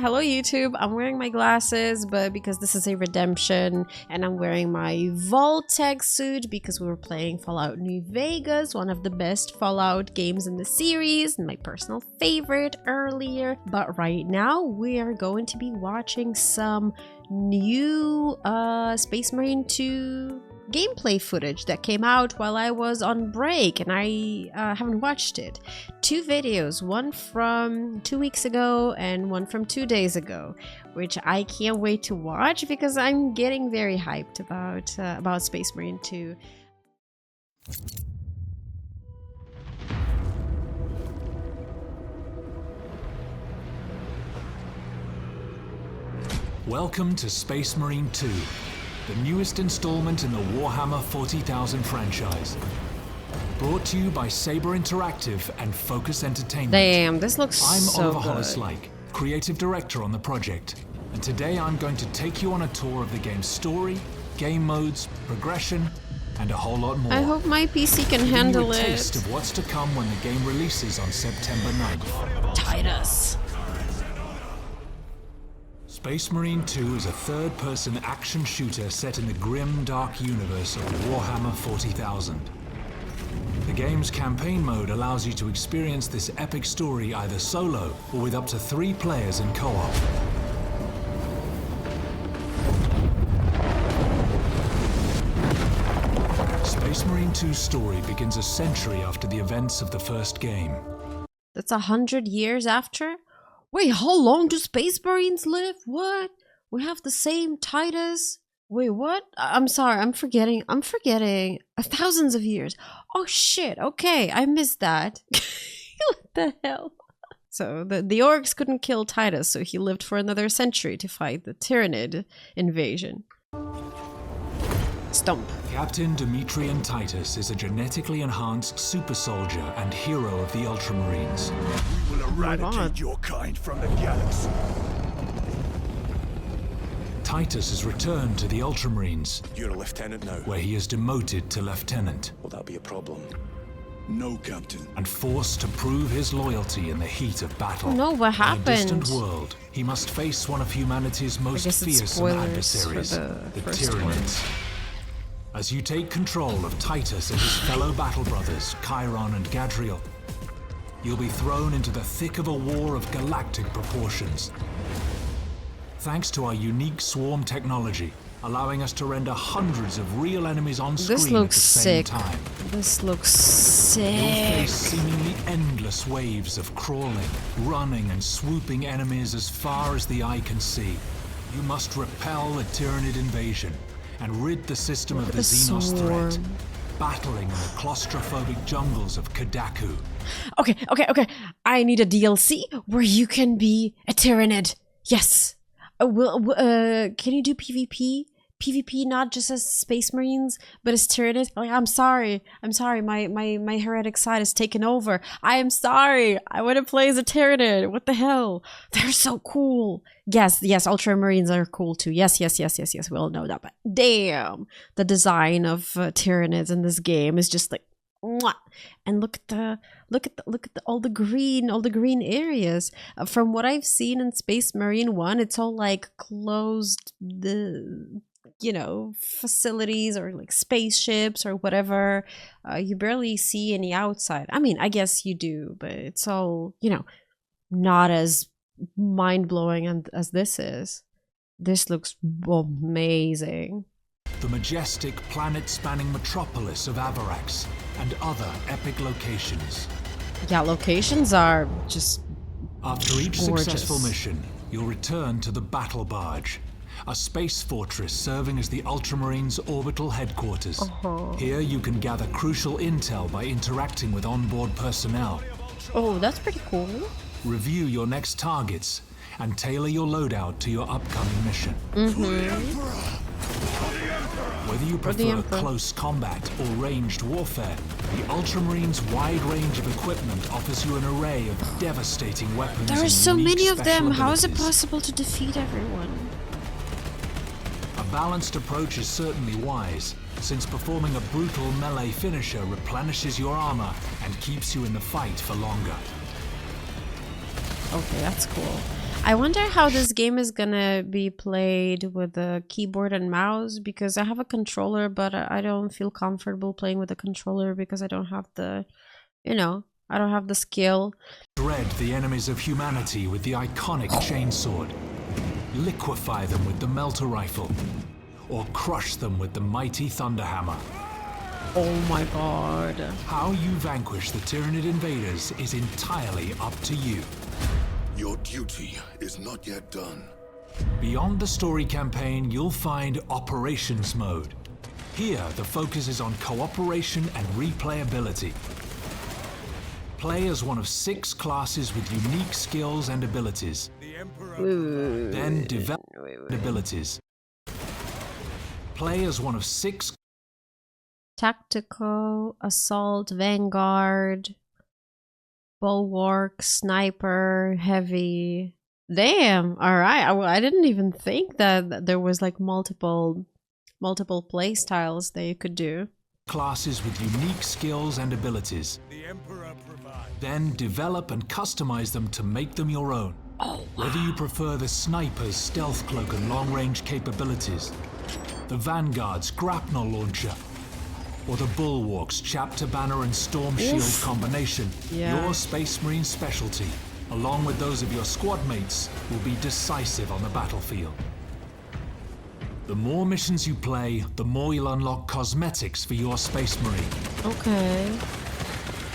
hello YouTube. I'm wearing my glasses, but because this is a redemption, and I'm wearing my Vault-Tec suit because we were playing Fallout New Vegas, one of the best Fallout games in the series, and my personal favorite earlier. But right now, we are going to be watching some new Space Marine 2 gameplay footage that came out while I was on break, and I haven't watched it. Two videos, one from 2 weeks ago and one from 2 days ago, which I can't wait to watch because I'm getting very hyped about Space Marine 2. Welcome to Space Marine 2, the newest installment in the Warhammer 40,000 franchise. Brought to you by Saber Interactive and Focus Entertainment. Damn, this looks I'm so Oliver good. Hollis-Like, creative director on the project, and today I'm going to take you on a tour of the game's story, game modes, progression, and a whole lot more. I hope my PC can Giving handle you a it. taste of what's to come when the game releases on September 9th. Titus. Space Marine 2 is a third-person action shooter set in the grim, dark universe of Warhammer 40,000. The game's campaign mode allows you to experience this epic story either solo or with up to 3 players in co-op. Space Marine 2's story begins a century after the events of the first game. That's 100 years after? Wait, how long do Space Marines live? What? We have the same Titus? Wait, what? I'm sorry, I'm forgetting. Thousands of years. Oh shit, okay, I missed that. What the hell? So the orcs couldn't kill Titus, so he lived for another century to fight the Tyranid invasion. Stump. Captain Demetrian Titus is a genetically enhanced super soldier and hero of the Ultramarines. We will eradicate your kind from the galaxy. Titus has returned to the Ultramarines, You're a lieutenant now. where he is demoted to lieutenant Will that be a problem? No, Captain. and forced to prove his loyalty in the heat of battle. No, what In a happened? distant world, he must face one of humanity's most guess it's fearsome spoilers for adversaries, the the first Tyranids. As you take control of Titus and his fellow battle brothers, Chiron and Gadriel, you'll be thrown into the thick of a war of galactic proportions. Thanks to our unique swarm technology, allowing us to render hundreds of real enemies on screen This at looks the same sick. time. This looks You'll sick. face seemingly endless waves of crawling, running, and swooping enemies as far as the eye can see. You must repel the Tyranid invasion and rid the system of the Xenos threat, swarm. battling in the claustrophobic jungles of Kadaku. Okay. I need a DLC where you can be a Tyranid. Yes. Can you do PvP? PvP not just as Space Marines, but as Tyranid? Like, I'm sorry. My heretic side is taken over. I am sorry. I want to play as a Tyranid. What the hell? They're so cool. Yes, Ultramarines are cool too. Yes. We all know that. But damn, the design of Tyranids in this game is just like, mwah. And look at all the green areas. From what I've seen in Space Marine 1, it's all like closed facilities or like spaceships or whatever. You barely see any outside. I mean, I guess you do, but it's all, not as mind-blowing as this is. This looks amazing. The majestic planet-spanning metropolis of Avarax and other epic locations. Yeah, locations are just After each gorgeous. successful mission, you'll return to the Battle Barge, a space fortress serving as the Ultramarines' orbital headquarters. Here you can gather crucial intel by interacting with onboard personnel, Oh, that's pretty cool. review your next targets, and tailor your loadout to your upcoming mission. Whether you prefer Emperor. close combat or ranged warfare, the Ultramarines' wide range of equipment offers you an array of devastating weapons. There are and so unique many of special them. How is it abilities. possible to defeat everyone? A balanced approach is certainly wise, since performing a brutal melee finisher replenishes your armor and keeps you in the fight for longer. Okay, that's cool. I wonder how this game is gonna be played with the keyboard and mouse, because I have a controller, but I don't feel comfortable playing with a controller because I don't have the, you know, I don't have the skill. Dread the enemies of humanity with the iconic chainsword. Liquefy them with the melter rifle. Or crush them with the mighty thunderhammer. Oh my god. How you vanquish the Tyranid invaders is entirely up to you. Your duty is not yet done. Beyond the story campaign, you'll find Operations Mode. Here, the focus is on cooperation and replayability. Play as one of 6 classes with unique skills and abilities. Then develop abilities. Play as one of 6 Tactical, assault, vanguard, bulwark, sniper, heavy. Damn. All right. I didn't even think that there was like multiple play styles that you could do. Classes with unique skills and abilities. Then develop and customize them to make them your own. Oh, wow. Whether you prefer the sniper's stealth cloak and long-range capabilities, the Vanguard's grapnel launcher, or the Bulwark's chapter banner and storm shield combination, your Space Marine specialty, along with those of your squad mates, will be decisive on the battlefield. The more missions you play, the more you'll unlock cosmetics for your Space Marine. Okay.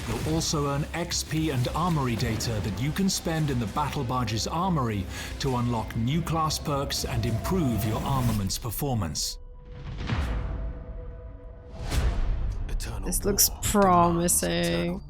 You'll also earn XP and armory data that you can spend in the Battle Barge's armory to unlock new class perks and improve your armament's performance. This looks promising.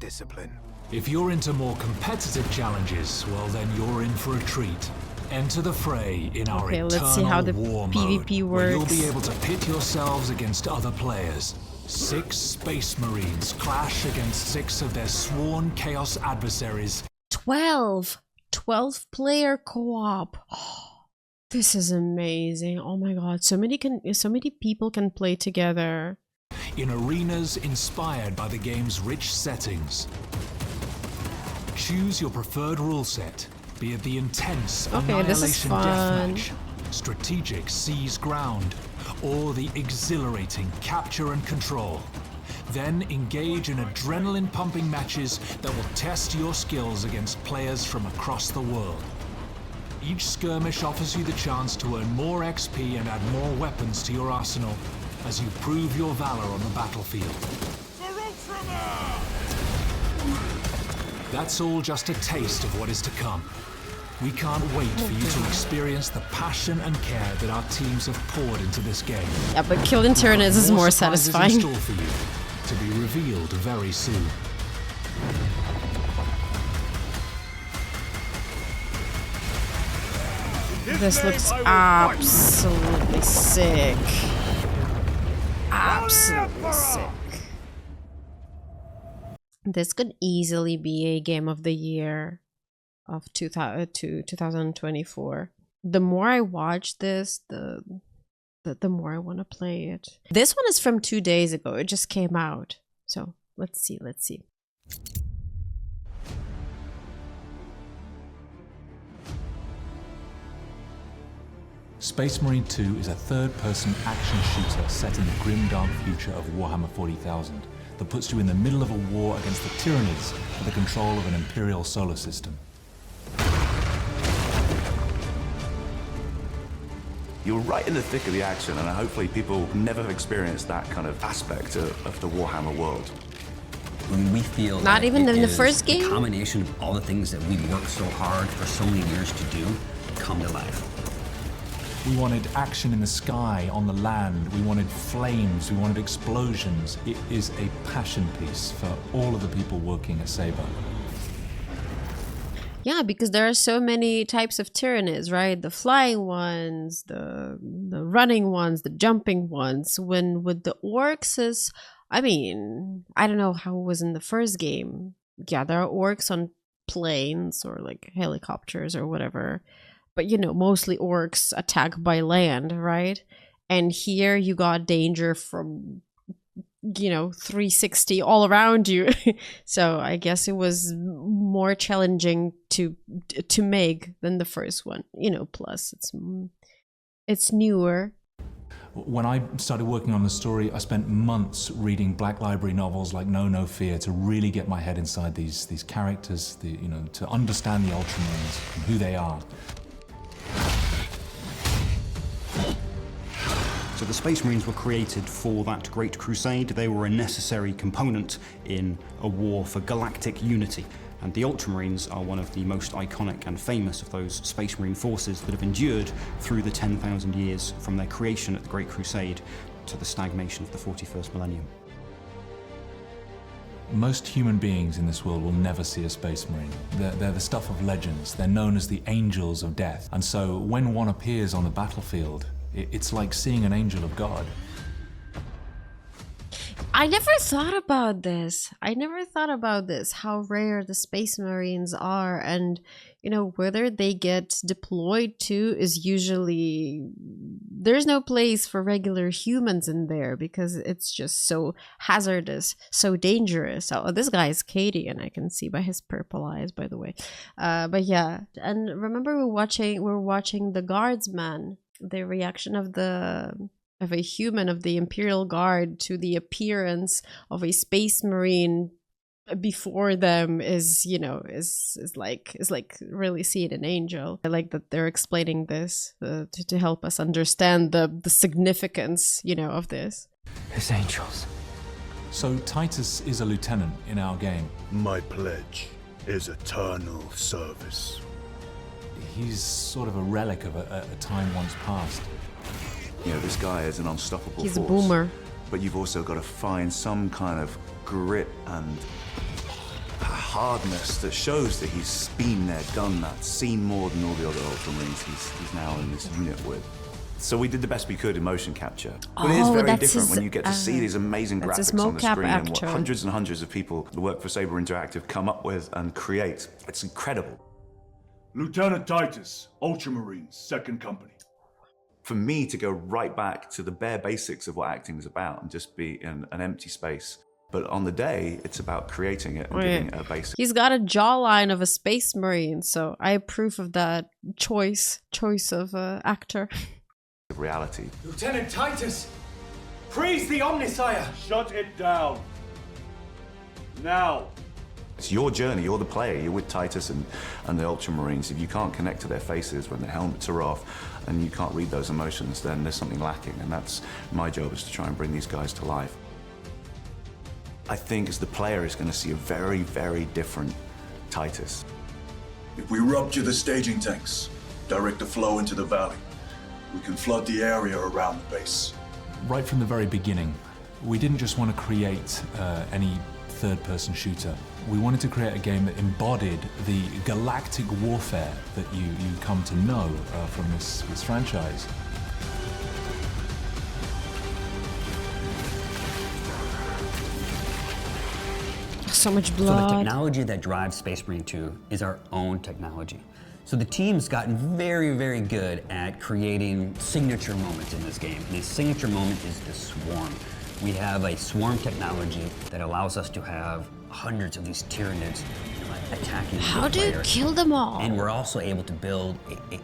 If you're into more competitive challenges, well then you're in for a treat. Enter the fray in our Okay, eternal let's see how the war PvP mode, where you'll works. be able to pit yourselves against other players. 6 Space Marines clash against 6 of their sworn Chaos adversaries. 12 player co-op. This is amazing. Oh my god, so many people can play together In arenas inspired by the game's rich settings. Choose your preferred rule set, be it the intense Okay, this is Annihilation fun. Deathmatch, strategic Seize Ground, or the exhilarating Capture and Control. Then engage in adrenaline-pumping matches that will test your skills against players from across the world. Each skirmish offers you the chance to earn more XP and add more weapons to your arsenal as you prove your valor on the battlefield. That's all just a taste of what is to come. We can't wait for you to experience the passion and care that our teams have poured into this game. Yeah, but killing Tyranids is more surprises satisfying. in store for you, to be revealed very soon. This looks absolutely sick. Absolutely sick. This could easily be a game of the year of 2024. The more I watch this, the more I want to play it. This one is from 2 days ago. It just came out. So let's see. Space Marine 2 is a third-person action shooter set in the grim dark future of Warhammer 40,000 that puts you in the middle of a war against the Tyranids for the control of an Imperial solar system. You're right in the thick of the action, and hopefully people never have experienced that kind of aspect of the Warhammer world. I mean, we feel Not that even it in the is first the game? combination of all the things that we worked so hard for so many years to do come to life. We wanted action in the sky, on the land, we wanted flames, we wanted explosions. It is a passion piece for all of the people working at Saber. Yeah, because there are so many types of Tyranids, right? The flying ones, the running ones, the jumping ones. When with the orcs is, I mean, I don't know how it was in the first game. Yeah, there are orcs on planes or like helicopters or whatever. But you know, mostly orcs attack by land, right? And here you got danger from 360 all around you. So I guess it was more challenging to make than the first one. Plus it's newer. When I started working on the story, I spent months reading Black Library novels like No Fear to really get my head inside these characters, to understand the Ultramarines and who they are. So the Space Marines were created for that Great Crusade. They were a necessary component in a war for galactic unity. And the Ultramarines are one of the most iconic and famous of those Space Marine forces that have endured through the 10,000 years from their creation at the Great Crusade to the stagnation of the 41st millennium. Most human beings in this world will never see a Space Marine. They're the stuff of legends. They're known as the Angels of Death. And so when one appears on the battlefield, it's like seeing an angel of God. I never thought about this. How rare the Space Marines are, and whether they get deployed to is usually, there's no place for regular humans in there because it's just so hazardous, so dangerous. Oh, this guy is Cadian, I can see by his purple eyes, by the way. But yeah, and remember we're watching the Guardsman, the reaction of a human of the Imperial Guard to the appearance of a Space Marine before them is like really seeing an angel. I like that they're explaining this to help us understand the significance, of this. His angels. So Titus is a lieutenant in our game. My pledge is eternal service. He's sort of a relic of a time once past. This guy is an unstoppable He's force. a boomer. But you've also got to find some kind of grit and hardness that shows that he's been there, done that, seen more than all the other Ultramarines he's now in this unit with. So we did the best we could in motion capture. But it is very different when you get to see these amazing graphics on the screen and what hundreds and hundreds of people who work for Saber Interactive come up with and create. It's incredible. Lieutenant Titus, Ultramarines, 2nd Company. For me to go right back to the bare basics of what acting is about and just be in an empty space. But on the day, it's about creating it and giving it a basic. He's got a jawline of a Space Marine, so I approve of that choice of actor. Reality. Lieutenant Titus! Praise the Omnisire! Shut it down. Now. It's your journey, you're the player, you're with Titus and the Ultramarines. If you can't connect to their faces when their helmets are off and you can't read those emotions, then there's something lacking. And that's my job, is to try and bring these guys to life. I think as the player is going to see a very, very different Titus. If we rupture the staging tanks, direct the flow into the valley, we can flood the area around the base. Right from the very beginning, we didn't just want to create any third-person shooter. We wanted to create a game that embodied the galactic warfare that you come to know from this franchise. So much So blood. the technology that drives Space Marine 2 is our own technology. So the team's gotten very, very good at creating signature moments in this game. And the signature moment is the swarm. We have a swarm technology that allows us to have hundreds of these Tyranids attacking the How do you player. kill them all? And we're also able to build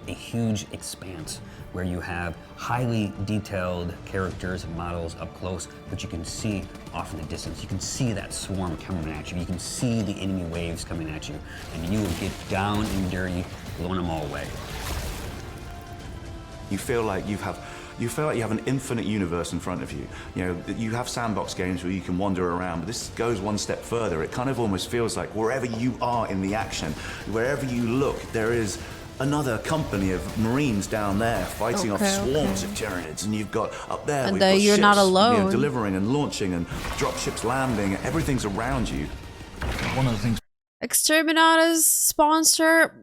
a huge expanse where you have highly detailed characters and models up close, but you can see off in the distance. You can see that swarm coming at you. You can see the enemy waves coming at you, and you will get down and dirty, blowing them all away. You feel like you have an infinite universe in front of you. You have sandbox games where you can wander around, but this goes one step further. It kind of almost feels like wherever you are in the action, wherever you look, there is another company of Marines down there fighting off swarms of Tyranids, and you've got up there, And we've got you're ships, not alone. delivering and launching and drop ships landing. Everything's around you. One of the things Exterminator's sponsor,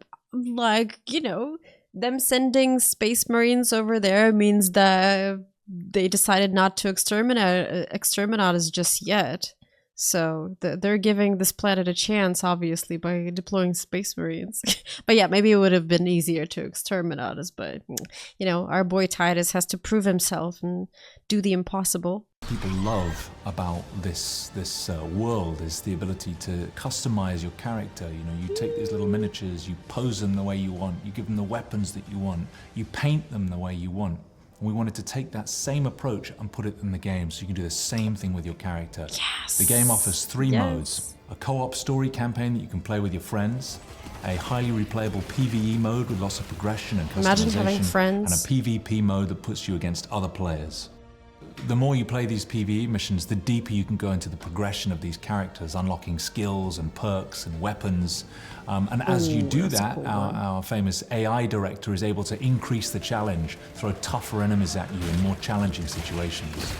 them sending Space Marines over there means that they decided not to exterminate us just yet. So they're giving this planet a chance, obviously, by deploying Space Marines. But yeah, maybe it would have been easier to exterminate us. But, you know, our boy Titus has to prove himself and do the impossible. People love about this world is the ability to customize your character. You know, you take these little miniatures, you pose them the way you want, you give them the weapons that you want, you paint them the way you want. We wanted to take that same approach and put it in the game so you can do the same thing with your character. Yes. The game offers 3 modes. A co-op story campaign that you can play with your friends, a highly replayable PvE mode with lots of progression and customization, Imagine having friends. and a PvP mode that puts you against other players. The more you play these PvE missions, the deeper you can go into the progression of these characters, unlocking skills and perks and weapons. And as you do that, our famous AI director is able to increase the challenge, throw tougher enemies at you in more challenging situations.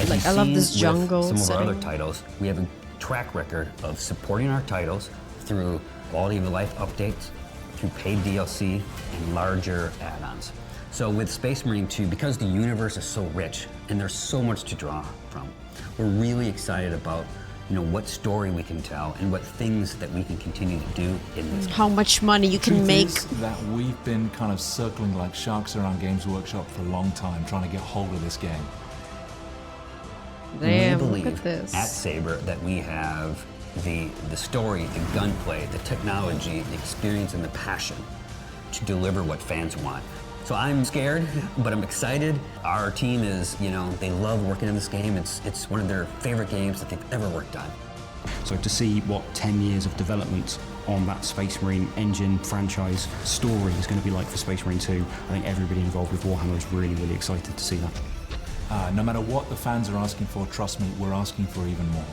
Like, I love this jungle Some of setting. our other titles, we have a track record of supporting our titles through quality of life updates, through paid DLC, and larger add-ons. So with Space Marine 2, because the universe is so rich and there's so much to draw from, we're really excited about, you know, what story we can tell and what things that we can continue to do in this game. How much money you can Truth make. is that we've been kind of circling like sharks around Games Workshop for a long time, trying to get hold of this game. Damn, we look believe at this. at Saber that we have the story, the gunplay, the technology, the experience, and the passion to deliver what fans want. So I'm scared, but I'm excited. Our team is, you know, they love working in this game. It's one of their favorite games that they've ever worked on. So to see what 10 years of development on that Space Marine engine franchise story is going to be like for Space Marine 2, I think everybody involved with Warhammer is really, really excited to see that. No matter what the fans are asking for, trust me, we're asking for even more.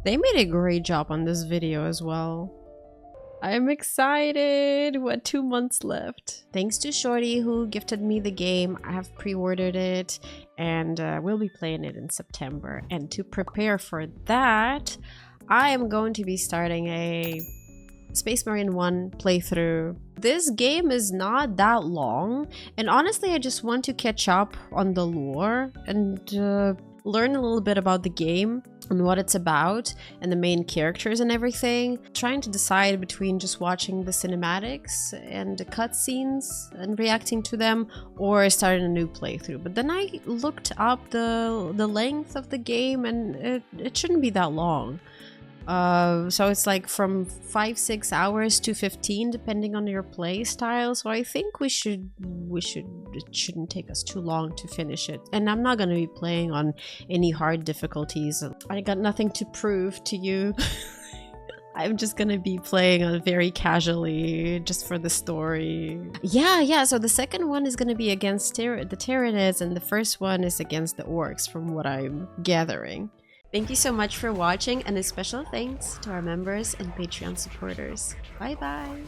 They made a great job on this video as well. I'm excited! What, 2 months left? Thanks to Shorty who gifted me the game. I have pre-ordered it and we'll be playing it in September. And to prepare for that, I am going to be starting a Space Marine 1 playthrough. This game is not that long, and honestly I just want to catch up on the lore and learn a little bit about the game and what it's about and the main characters and everything. Trying to decide between just watching the cinematics and the cutscenes and reacting to them, or starting a new playthrough. But then I looked up the length of the game and it shouldn't be that long. So it's like from 5-6 hours to 15 depending on your play style. So I think it shouldn't take us too long to finish it. And I'm not gonna be playing on any hard difficulties. I got nothing to prove to you. I'm just gonna be playing on very casually just for the story. Yeah, so the second one is gonna be against the Tyranids and the first one is against the Orcs from what I'm gathering. Thank you so much for watching, and a special thanks to our members and Patreon supporters. Bye bye!